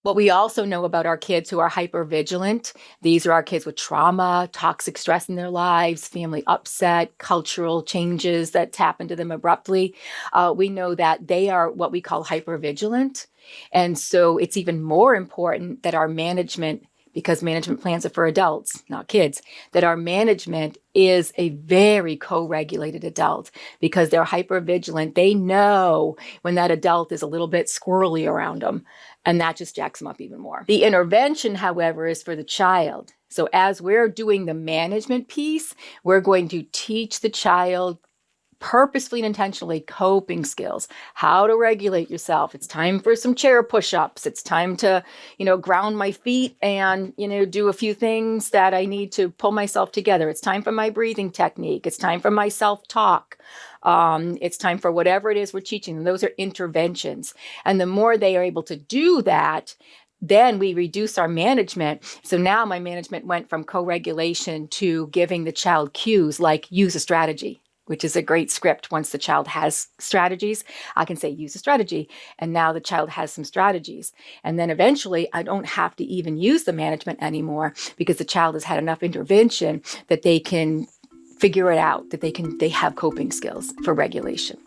What we also know about our kids who are hypervigilant, these are our kids with trauma, toxic stress in their lives, family upset, cultural changes that happen to them abruptly. We know that they are what we call hypervigilant. And so it's even more important that our management, because management plans are for adults, not kids, that our management is a very co-regulated adult because they're hypervigilant. They know when that adult is a little bit squirrely around them, and that just jacks them up even more. The intervention, however, is for the child. So as we're doing the management piece, we're going to teach the child purposefully and intentionally coping skills, how to regulate yourself. It's time for some chair push-ups. It's time to, ground my feet and, do a few things that I need to pull myself together. It's time for my breathing technique. It's time for my self-talk. It's time for whatever it is we're teaching them. Those are interventions. And the more they are able to do that, then we reduce our management. So now my management went from co-regulation to giving the child cues like use a strategy, which is a great script. Once the child has strategies, I can say, use a strategy. And now the child has some strategies. And then eventually I don't have to even use the management anymore because the child has had enough intervention that they can figure it out, that they have coping skills for regulation.